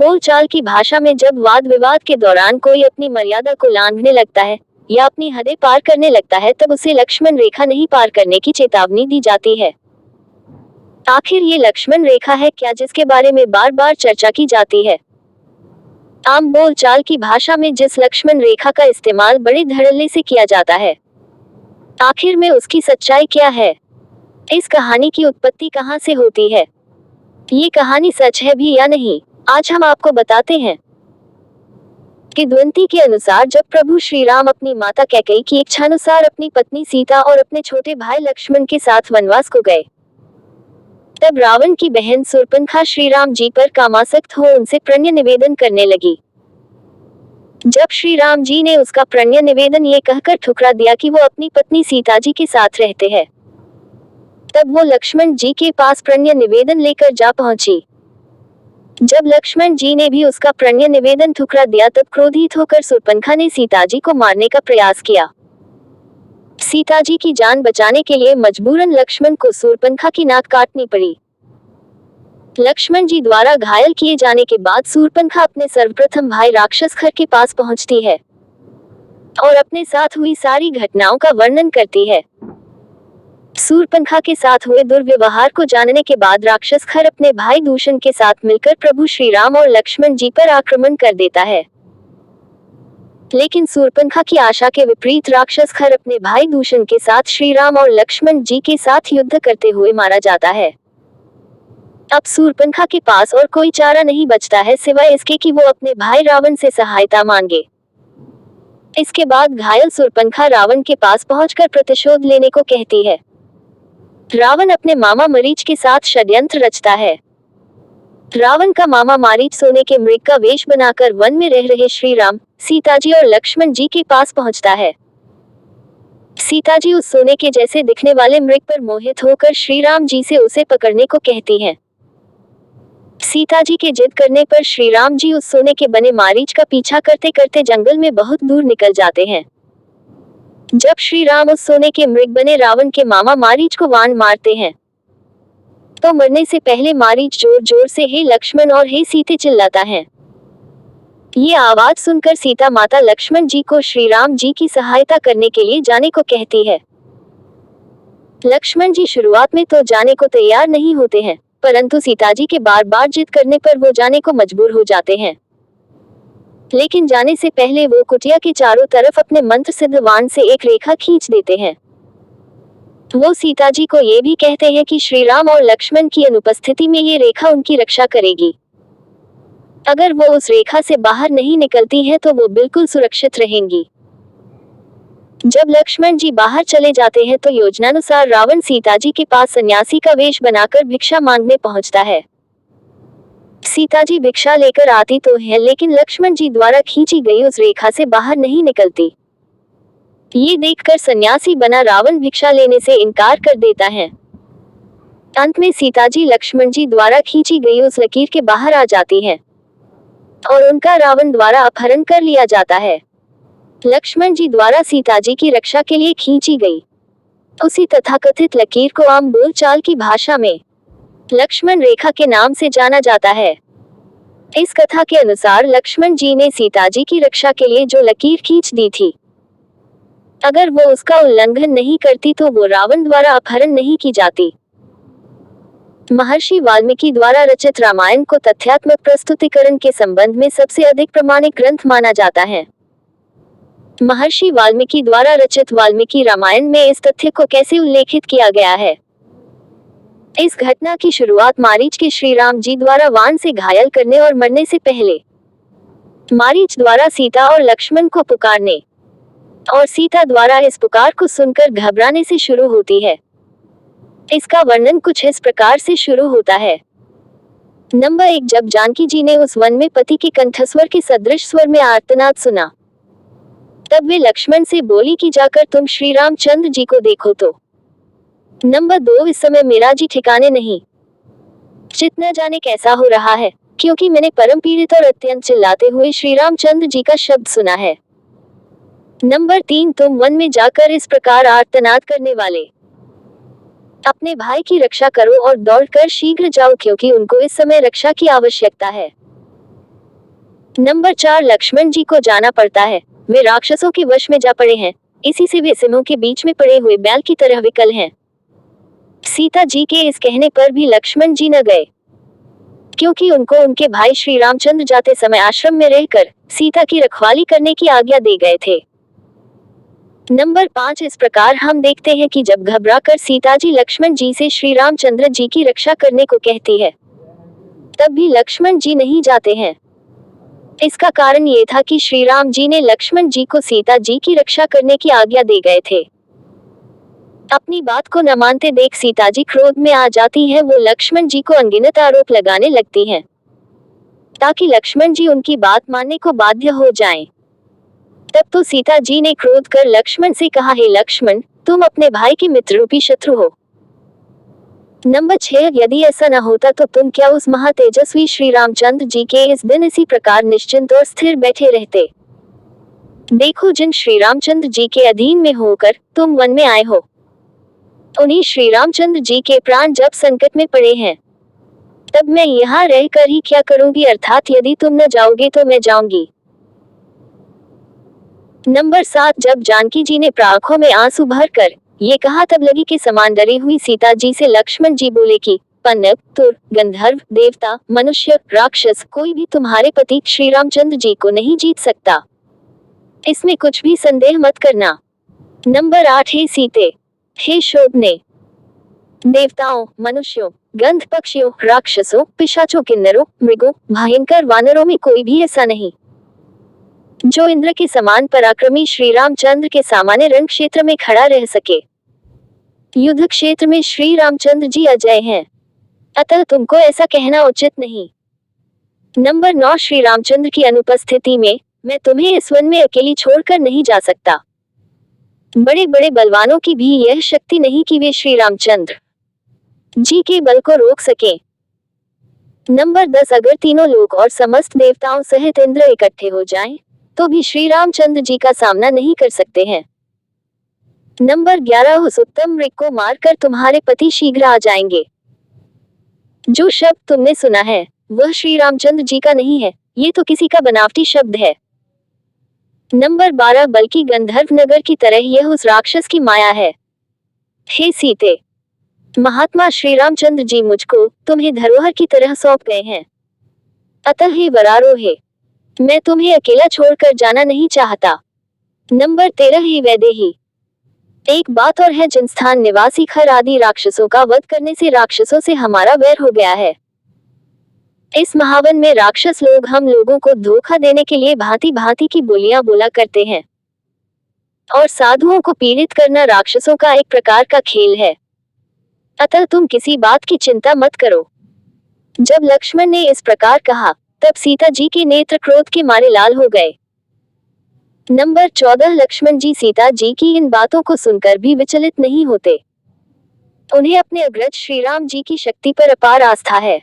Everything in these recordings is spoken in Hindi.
बोलचाल की भाषा में जब वाद विवाद के दौरान कोई अपनी मर्यादा को लांघने लगता है या अपनी हदें पार करने लगता है तब उसे लक्ष्मण रेखा नहीं पार करने की चेतावनी दी जाती है। आखिर ये लक्ष्मण रेखा है क्या जिसके बारे में बार बार चर्चा की जाती है? आम बोलचाल की भाषा में जिस लक्ष्मण रेखा का इस्तेमाल बड़े धड़ल्ले से किया जाता है, आखिर में उसकी सच्चाई क्या है? इस कहानी की उत्पत्ति कहाँ से होती है? ये कहानी सच है भी या नहीं, आज हम आपको बताते हैं। किंवदंती के अनुसार जब प्रभु श्री राम अपनी माता कैकेयी की इच्छानुसार अपनी पत्नी सीता और अपने छोटे भाई लक्ष्मण के साथ वनवास को गए, तब रावण की बहन शूर्पणखा श्री राम जी पर कामासक्त हो उनसे प्रणय निवेदन करने लगी। जब श्री राम जी ने उसका प्रणय निवेदन ये कहकर ठुकरा दिया कि वो अपनी पत्नी सीता जी के साथ रहते हैं, तब वो लक्ष्मण जी के पास प्रणय निवेदन लेकर जा पहुंची। जब लक्ष्मण जी ने भी उसका प्रणय निवेदन ठुकरा दिया तब क्रोधित होकर शूर्पणखा ने सीता जी को मारने का प्रयास किया। सीता जी की जान बचाने के लिए मजबूरन लक्ष्मण को शूर्पणखा की नाक काटनी पड़ी। लक्ष्मण जी द्वारा घायल किए जाने के बाद शूर्पणखा अपने सर्वप्रथम भाई राक्षसखर के पास पहुंचती है और अपने साथ हुई सारी घटनाओं का वर्णन करती है। शूर्पणखा के साथ हुए दुर्व्यवहार को जानने के बाद राक्षसखर अपने भाई दूषण के साथ मिलकर प्रभु श्री राम और लक्ष्मण जी पर आक्रमण कर देता है। लेकिन शूर्पणखा की आशा के विपरीत राक्षसखर अपने भाई दूषण के साथ श्री राम और लक्ष्मण जी के साथ युद्ध करते हुए मारा जाता है। अब शूर्पणखा के पास और कोई चारा नहीं बचता है सिवाय इसके कि वो अपने भाई रावण से सहायता मांगे। इसके बाद घायल शूर्पणखा रावण के पास पहुंचकर प्रतिशोध लेने को कहती है। रावण अपने मामा मरीच के साथ षड्यंत्र रचता है। रावण का मामा मारीच सोने के मृग का वेश बनाकर वन में रह रहे श्री राम, सीता जी और लक्ष्मण जी के पास पहुंचता है। सीता जी उस सोने के जैसे दिखने वाले मृग पर मोहित होकर श्री राम जी से उसे पकड़ने को कहती हैं। सीता जी के जिद करने पर श्री राम जी उस सोने के बने मारीच का पीछा करते करते जंगल में बहुत दूर निकल जाते हैं। जब श्री राम उस सोने के मृग बने रावण के मामा मारीच को वाण मारते हैं, तो मरने से पहले मारीच जोर जोर से हे लक्ष्मण और हे सीते चिल्लाता है। ये आवाज सुनकर सीता माता लक्ष्मण जी को श्री राम जी की सहायता करने के लिए जाने को कहती है। लक्ष्मण जी शुरुआत में तो जाने को तैयार नहीं होते हैं, परंतु सीता जी के बार बार जिद करने पर वो जाने को मजबूर हो जाते हैं। लेकिन जाने से पहले वो कुटिया के चारों तरफ अपने मंत्र सिद्ध वाण से एक रेखा खींच देते हैं। वो सीता जी को ये भी कहते हैं कि श्री राम और लक्ष्मण की अनुपस्थिति में ये रेखा उनकी रक्षा करेगी। अगर वो उस रेखा से बाहर नहीं निकलती हैं तो वो बिल्कुल सुरक्षित रहेंगी। जब लक्ष्मण जी बाहर चले जाते हैं तो योजनानुसार रावण सीता जी के पास सन्यासी का वेश बनाकर भिक्षा मांगने पहुंचता है। सीता जी भिक्षा लेकर आती तो है, लेकिन लक्ष्मण जी द्वारा खींची गई उस रेखा से बाहर नहीं निकलती। ये देखकर सन्यासी बना रावण भिक्षा लेने से इनकार कर देता है। अंत में सीता जी लक्ष्मण जी द्वारा खींची गई उस लकीर के बाहर आ जाती हैं और उनका रावण द्वारा अपहरण कर लिया जाता है। लक्ष्मण जी द्वारा सीता जी की रक्षा के लिए खींची गई उसी तथाकथित लकीर को आम बोलचाल की भाषा में लक्ष्मण रेखा के नाम से जाना जाता है। इस कथा के अनुसार लक्ष्मण जी ने सीता जी की रक्षा के लिए जो लकीर खींच दी थी, अगर वो उसका उल्लंघन नहीं करती तो वो रावण द्वारा अपहरण नहीं की जाती। महर्षि वाल्मीकि द्वारा रचित रामायण को तथ्यात्मक प्रस्तुतिकरण के संबंध में सबसे अधिक प्रमाणिक ग्रंथ माना जाता है। महर्षि वाल्मीकि द्वारा रचित वाल्मीकि रामायण में इस तथ्य को कैसे उल्लेखित किया गया है? इस घटना की शुरुआत मारीच के श्री राम जी द्वारा वाण से घायल करने और मरने से पहले मारीच द्वारा सीता और लक्ष्मण को पुकारने और सीता द्वारा इस पुकार को सुनकर घबराने से शुरू होती है। इसका वर्णन कुछ इस प्रकार से शुरू होता है। नंबर 1, जब जानकी जी ने उस वन में पति के कंठस्वर के सदृश स्वर में आर्तनाद सुना, तब वे लक्ष्मण से बोली कि जाकर तुम श्री रामचंद्र जी को देखो तो। नंबर 2, इस समय मेरा जी ठिकाने नहीं, चित न जाने कैसा हो रहा है, क्योंकि मैंने परम पीड़ित और अत्यंत चिल्लाते हुए श्री रामचंद्र जी का शब्द सुना है। नंबर 3, तुम वन में जाकर इस प्रकार आर्तनाद करने वाले अपने भाई की रक्षा करो और दौड़कर शीघ्र जाओ, क्योंकि उनको इस समय रक्षा की आवश्यकता है। नंबर 4, लक्ष्मण जी को जाना पड़ता है। वे राक्षसों के वश में जा पड़े हैं, इसी से वे सिंहों के बीच में पड़े हुए बैल की तरह विकल हैं। सीता जी के इस कहने पर भी लक्ष्मण जी न गए, क्योंकि उनको उनके भाई श्री रामचंद्र जाते समय आश्रम में रहकर सीता की रखवाली करने की आज्ञा दे गए थे। नंबर 5, इस प्रकार हम देखते हैं कि जब घबराकर सीता जी लक्ष्मण जी से श्री रामचंद्र जी की रक्षा करने को कहती है, तब भी लक्ष्मण जी नहीं जाते हैं। इसका कारण ये था कि श्री राम जी ने लक्ष्मण जी को सीता जी की रक्षा करने की आज्ञा दे गए थे। अपनी बात को न मानते देख सीता जी क्रोध में आ जाती हैं। वो लक्ष्मण जी को अनगिनत आरोप लगाने लगती हैं, ताकि लक्ष्मण जी उनकी बात मानने को बाध्य हो जाएं। तब तो सीता जी ने क्रोध कर लक्ष्मण से कहा, हे लक्ष्मण, तुम अपने भाई के मित्र रूपी शत्रु हो। नंबर 6, यदि ऐसा न होता तो तुम क्या उस महातेजस्वी श्री रामचंद्र जी के इस दिन इसी प्रकार निश्चिंत और स्थिर बैठे रहते। देखो, जिन श्री रामचंद्र जी के अधीन में होकर तुम वन में आए हो, उन्हीं श्री रामचंद्र जी के प्राण जब संकट में पड़े हैं, तब मैं यहाँ रहकर ही क्या करूंगी, अर्थात यदि तुम न जाओगे तो मैं जाऊंगी। नंबर 7, जब जानकी जी ने आंखों में आंसू भरकर ये कहा, तब लगी के समान डरी हुई सीता जी से लक्ष्मण जी बोले कि पन्नग, तुर, गंधर्व, देवता, मनुष्य, राक्षस, कोई भी तुम्हारे पति श्री रामचंद्र जी को नहीं जीत सकता, इसमें कुछ भी संदेह मत करना। नंबर 8, हे सीते, हे शोभने, देवताओं, मनुष्यों, गंध पक्षियों, राक्षसों, पिशाचों, किन्नरों, मृगों, भयंकर वानरों में कोई भी ऐसा नहीं जो इंद्र के समान पराक्रमी श्री रामचंद्र के सामान्य रण क्षेत्र में खड़ा रह सके। युद्ध क्षेत्र में श्री रामचंद्र जी अजय हैं, अतः तुमको ऐसा कहना उचित नहीं। नंबर 9, श्री रामचंद्र की अनुपस्थिति में मैं तुम्हें इस वन में अकेली छोड़कर नहीं जा सकता। बड़े बड़े बलवानों की भी यह शक्ति नहीं कि वे श्री रामचंद्र जी के बल को रोक सके। नंबर 10, अगर तीनों लोग और समस्त देवताओं सहित इंद्र इकट्ठे हो जाएं, तो भी श्री रामचंद्र जी का सामना नहीं कर सकते हैं। नंबर 11, उस उत्तम मृग को मारकर तुम्हारे पति शीघ्र आ जाएंगे। जो शब्द तुमने सुना है वह श्री रामचंद्र जी का नहीं है, ये तो किसी का बनावटी शब्द है। नंबर 12, बल्कि गंधर्व नगर की तरह यह उस राक्षस की माया है। हे सीते, महात्मा श्री रामचंद्र जी मुझको तुम्हें धरोहर की तरह सौंप गए हैं, अतः हे वरारोहे, मैं तुम्हें अकेला छोड़कर जाना नहीं चाहता। नंबर 13, हे वैदेही, एक बात और है, जिन स्थान निवासी खर आदि राक्षसों का वध करने से राक्षसों से हमारा वैर हो गया है। इस महावन में राक्षस लोग हम लोगों को धोखा देने के लिए भांति भांति की बोलियां बोला करते हैं, और साधुओं को पीड़ित करना राक्षसों का एक प्रकार का खेल है, अतः तुम किसी बात की चिंता मत करो। जब लक्ष्मण ने इस प्रकार कहा, तब सीता जी के नेत्र क्रोध के मारे लाल हो गए। नंबर 14, लक्ष्मण जी सीता जी की इन बातों को सुनकर भी विचलित नहीं होते। उन्हें अपने अग्रज श्री राम जी की शक्ति पर अपार आस्था है।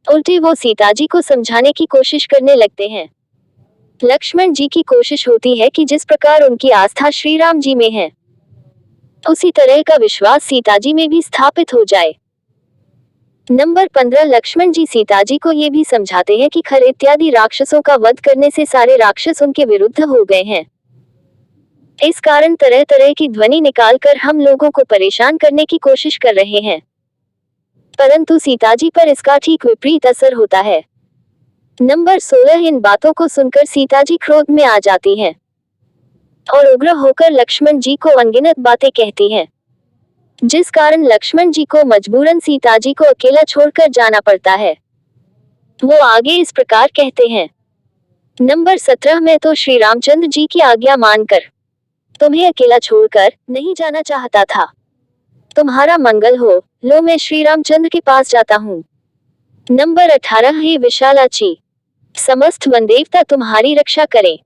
उल्टे वो सीता जी को समझाने की कोशिश करने लगते हैं। लक्ष्मण जी की कोशिश होती है कि जिस प्रकार उनकी आस्था श्री राम जी में है, उसी तरह का विश्वास सीता जी में भी स्थापित हो जाए। नंबर 15, लक्ष्मण जी सीता जी को ये भी समझाते हैं कि खर इत्यादि राक्षसों का वध करने से सारे राक्षस उनके विरुद्ध हो गए हैं। इस कारण तरह तरह की ध्वनि निकालकर हम लोगों को परेशान करने की कोशिश कर रहे हैं, परंतु सीता जी पर इसका ठीक विपरीत असर होता है। नंबर 16, इन बातों को सुनकर सीता जी क्रोध में आ जाती हैं और उग्र होकर लक्ष्मण जी को अनगिनत बातें कहती हैं, जिस कारण लक्ष्मण जी को मजबूरन सीता जी को अकेला छोड़कर जाना पड़ता है। वो आगे इस प्रकार कहते हैं। नंबर 17, मैं तो श्री रामचंद्र जी की आज्ञा मानकर तुम्हें अकेला छोड़कर नहीं जाना चाहता था। तुम्हारा मंगल हो, लो मैं श्री रामचंद्र के पास जाता हूँ। नंबर 18, हे विशालाची, समस्त वन देवता तुम्हारी रक्षा करें।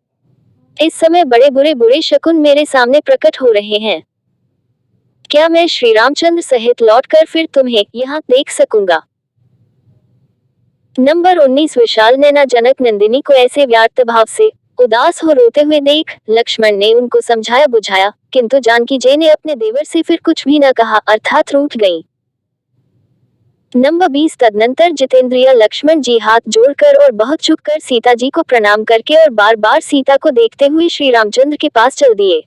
इस समय बड़े बुरे शकुन मेरे सामने प्रकट हो रहे हैं। क्या मैं श्री रामचंद्र सहित लौटकर फिर तुम्हें यहाँ देख सकूंगा? नंबर 19, विशाल नैना जनक नंदिनी को ऐसे व्यर्थ भाव से उदास हो रोते हुए देख लक्ष्मण ने उनको समझाया बुझाया, किंतु जानकी जी ने अपने देवर से फिर कुछ भी न कहा, अर्थात रूठ गई। नंबर 20 तदनंतर जितेंद्रिय लक्ष्मण जी हाथ जोड़कर और बहुत झुककर सीता जी को प्रणाम करके और बार बार सीता को देखते हुए श्री रामचंद्र के पास चल दिए।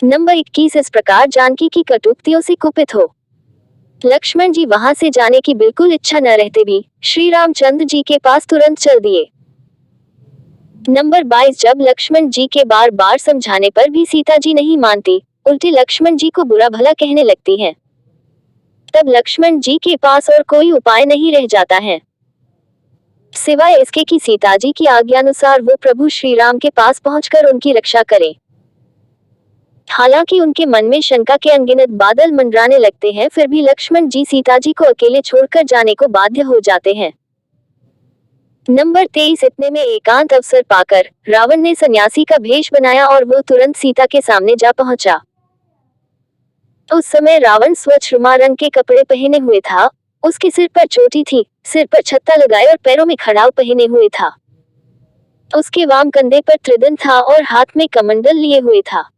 नंबर 21 इस प्रकार जानकी की कटुक्तियों से कुपित हो लक्ष्मण जी वहां से जाने की बिल्कुल इच्छा न रहते भी श्री रामचंद्र जी के पास तुरंत चल दिए। नंबर 22 जब लक्ष्मण जी के बार बार समझाने पर भी सीता जी नहीं मानती, उल्टे लक्ष्मण जी को बुरा भला कहने लगती हैं। तब लक्ष्मण जी के पास और कोई उपाय नहीं रह जाता है सिवाय इसके कि सीता जी की आज्ञानुसार वो प्रभु श्री राम के पास पहुंचकर उनकी रक्षा करें। हालांकि उनके मन में शंका के अनगिनत बादल मंडराने लगते हैं, फिर भी लक्ष्मण जी सीता जी को अकेले छोड़कर जाने को बाध्य हो जाते हैं। नंबर 23 इतने में एकांत अवसर पाकर रावण ने सन्यासी का भेष बनाया और वो तुरंत सीता के सामने जा पहुंचा। उस समय रावण स्वच्छ रुमा रंग के कपड़े पहने हुए था, उसके सिर पर चोटी थी, सिर पर छत्ता लगाए और पैरों में खड़ाव पहने हुए था। उसके वाम कंधे पर त्रिदंड था और हाथ में कमंडल लिए हुए था।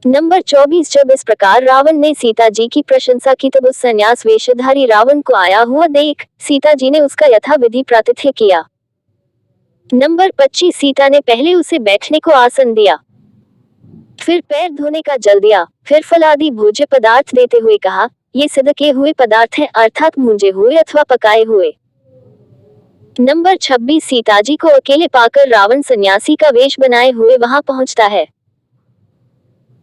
नंबर 24 जब इस प्रकार रावण ने सीता जी की प्रशंसा की तब उस संन्यास वेशधारी रावण को आया हुआ देख सीता जी ने उसका यथाविधि प्रातिथ्य किया। नंबर 25 सीता ने पहले उसे बैठने को आसन दिया, फिर पैर धोने का जल दिया, फिर फल आदि भोज्य पदार्थ देते हुए कहा, ये सिद्ध किए हुए पदार्थ हैं, अर्थात भूंजे हुए अथवा पकाए हुए। नंबर 26 सीता जी को अकेले पाकर रावण सन्यासी का वेश बनाए हुए वहां पहुंचता है।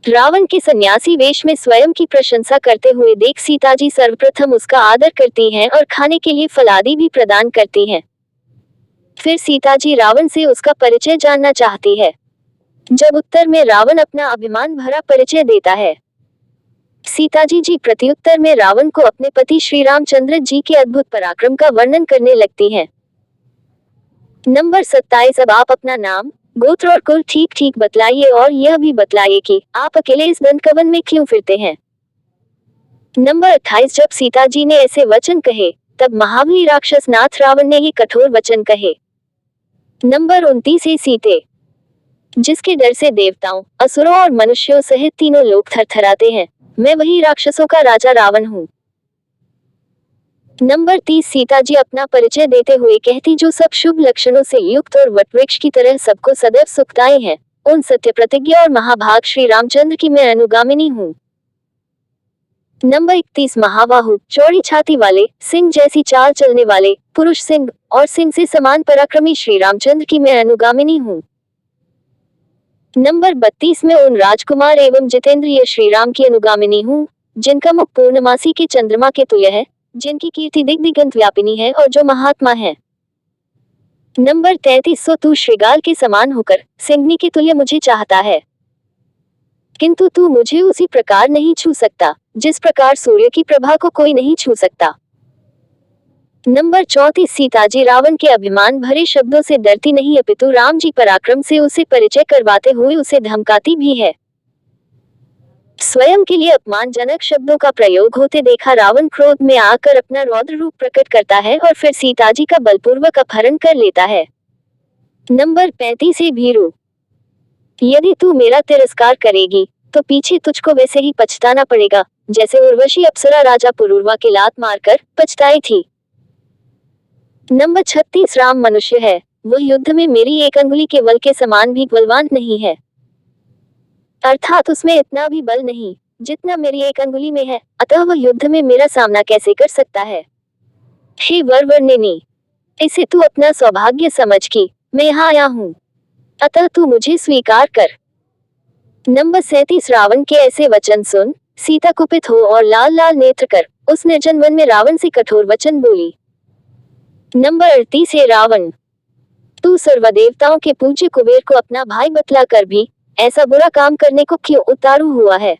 रावण के सन्यासी वेश में स्वयं की प्रशंसा करते हुए देख सीता जी सर्वप्रथम उसका आदर करती हैं और खाने के लिए फल आदि भी प्रदान करती हैं। फिर सीता जी रावण से उसका परिचय जानना चाहती है। जब उत्तर में रावण अपना अभिमान भरा परिचय देता है, सीता जी प्रत्युत्तर में रावण को अपने पति श्री रामचंद्र जी के अद्भुत पराक्रम का वर्णन करने लगती हैं। नंबर 27 अब आप अपना नाम, गोत्र और कुल ठीक ठीक बतलाइए और यह भी बतलाइए कि आप अकेले इस दंडकवन में क्यों फिरते हैं। नंबर 28 जब सीता जी ने ऐसे वचन कहे तब महाबली राक्षस नाथ रावण ने ये कठोर वचन कहे। नंबर 29 है सीते, जिसके डर से देवताओं, असुरों और मनुष्यों सहित तीनों लोग थरथराते हैं, मैं वही राक्षसों का राजा रावण हूँ। नंबर 30 सीता जी अपना परिचय देते हुए कहती, जो सब शुभ लक्षणों से युक्त और वटवृक्ष की तरह सबको सदैव सुखदायी हैं, उन सत्य प्रतिज्ञा और महाभाग श्री रामचंद्र की मैं अनुगामिनी हूँ। नंबर 31 महाबाहु, चौड़ी छाती वाले, सिंह जैसी चाल चलने वाले, पुरुष सिंह और सिंह से समान पराक्रमी श्री रामचंद्र की मैं अनुगामिनी हूँ। नंबर 32 में उन राजकुमार एवं जितेंद्रिय श्री राम की अनुगामिनी हूँ, जिनका मुख पूर्णमासी के चंद्रमा के तुल्य है, जिनकी कीर्ति दिग्दिगंत व्यापिनी है और जो महात्मा है। नंबर 33 सो तू श्रृगाल के समान होकर सिंहनी के तुल्य मुझे चाहता है, किंतु तू मुझे उसी प्रकार नहीं छू सकता जिस प्रकार सूर्य की प्रभा को कोई नहीं छू सकता। नंबर 34 सीता जी रावण के अभिमान भरे शब्दों से डरती नहीं अपितु राम जी पराक्रम से उसे परिचय करवाते हुए उसे धमकाती भी है। स्वयं के लिए अपमानजनक शब्दों का प्रयोग होते देखा रावण क्रोध में आकर अपना रौद्र रूप प्रकट करता है और फिर सीता जी का बलपूर्वक अपहरण कर लेता है। नंबर 35 है भीरू, यदि तू मेरा तिरस्कार करेगी तो पीछे तुझको वैसे ही पछताना पड़ेगा जैसे उर्वशी अप्सरा राजा पुरूरवा के लात मारकर पछताई थी। नंबर 36 राम मनुष्य है, वह युद्ध में मेरी एक अंगुली के बल के समान भी बलवान नहीं है, अर्थात उसमें इतना भी बल नहीं जितना मेरी एक अंगुली में है, अतः वह युद्ध में मेरा सामना कैसे कर सकता है। हे वरवर्णिनी, इसे तू अपना सौभाग्य समझ कि मैं यहाँ आया हूँ, अतः तू मुझे स्वीकार कर। नंबर 37 रावण के ऐसे वचन सुन सीता कुपित हो और लाल लाल नेत्र कर उस निर्जन वन में रावण से कठोर वचन बोली। नंबर 38 है रावण, तू सर्वदेवताओं के पूज्य कुबेर को अपना भाई बतला कर भी ऐसा बुरा काम करने को क्यों उतारू हुआ है।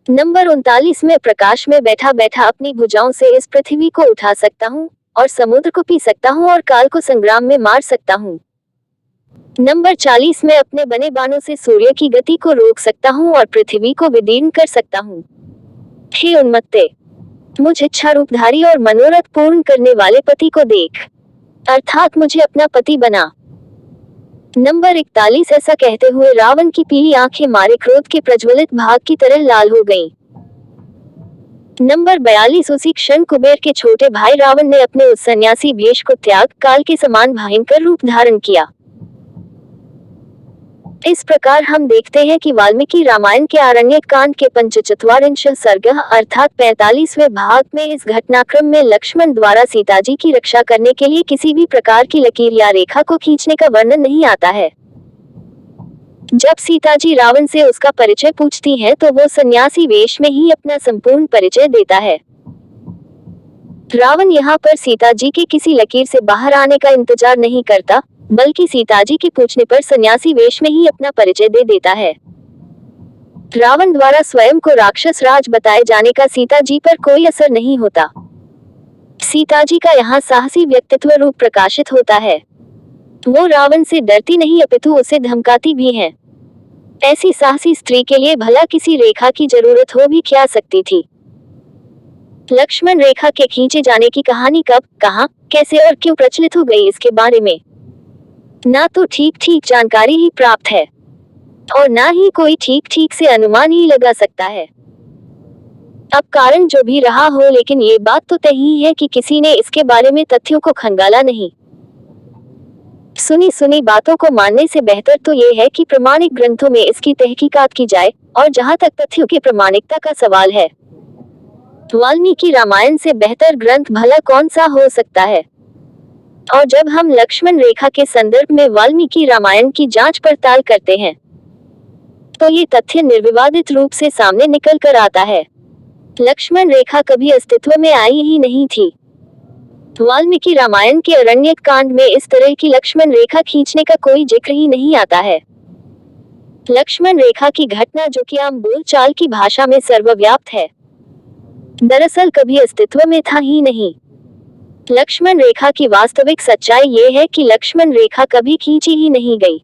नंबर 39 में प्रकाश में बैठा बैठा अपनी भुजाओं से इस पृथ्वी को उठा सकता हूँ और समुद्र को पी सकता हूँ और काल को संग्राम में मार सकता हूँ। नंबर 40 में अपने बने बाणों से सूर्य की गति को रोक सकता हूँ और पृथ्वी को विदीर्ण कर सकता हूँ। हे उन्मत्ते, मुझ इच्छा रूपधारी और मनोरथ पूर्ण करने वाले पति को देख, अर्थात मुझे अपना पति बना। नंबर 41 ऐसा कहते हुए रावण की पीली आंखें मारे क्रोध के प्रज्वलित भाग की तरह लाल हो गईं। नंबर 42 उसी क्षण कुबेर के छोटे भाई रावण ने अपने उस सन्यासी वेश को त्याग काल के समान भयंकर रूप धारण किया। इस प्रकार हम देखते हैं कि वाल्मीकि रामायण के आरण्यक कांड के पंचचत्वारिंश सर्ग अर्थात 45वें भाग में इस घटनाक्रम में लक्ष्मण द्वारा सीताजी की रक्षा करने के लिए किसी भी प्रकार की लकीर या रेखा को खींचने का वर्णन नहीं आता है। जब सीताजी रावण से उसका परिचय पूछती हैं तो वो सन्यासी वेश में ही अपना संपूर्ण परिचय देता है। रावण यहाँ पर सीताजी के किसी लकीर से बाहर आने का इंतजार नहीं करता, बल्कि सीताजी के पूछने पर सन्यासी वेश में ही अपना परिचय दे देता है। रावण द्वारा स्वयं को राक्षस राज बताए जाने का सीताजी पर कोई असर नहीं होता। सीताजी का यहाँ साहसी व्यक्तित्व रूप प्रकाशित होता है। वो रावण से डरती नहीं अपितु उसे धमकाती भी है। ऐसी साहसी स्त्री के लिए भला किसी रेखा की जरूरत हो भी क्या सकती थी। लक्ष्मण रेखा के खींचे जाने की कहानी कब, कहां, कैसे और क्यों प्रचलित हो गई इसके बारे में ना तो ठीक जानकारी ही प्राप्त है और ना ही कोई ठीक से अनुमान ही लगा सकता है। अब कारण जो भी रहा हो, लेकिन ये बात तो तय ही है कि किसी ने इसके बारे में तथ्यों को खंगाला नहीं। सुनी बातों को मानने से बेहतर तो ये है कि प्रमाणिक ग्रंथों में इसकी तहकीकात की जाए, और जहां तक तथ्यों की प्रमाणिकता का सवाल है, वाल्मीकि रामायण से बेहतर ग्रंथ भला कौन सा हो सकता है। और जब हम लक्ष्मण रेखा के संदर्भ में वाल्मीकि रामायण की जांच पड़ताल करते हैं तो ये तथ्य निर्विवादित रूप से सामने निकल कर आता है। लक्ष्मण रेखा कभी अस्तित्व में आई ही नहीं थी। वाल्मीकि रामायण के अरण्यक कांड में इस तरह की लक्ष्मण रेखा खींचने का कोई जिक्र ही नहीं आता है। लक्ष्मण रेखा की घटना, जो कि आम बोलचाल की भाषा में सर्वव्याप्त है, दरअसल कभी अस्तित्व में था ही नहीं। लक्ष्मण रेखा की वास्तविक सच्चाई ये है कि लक्ष्मण रेखा कभी खींची ही नहीं गई।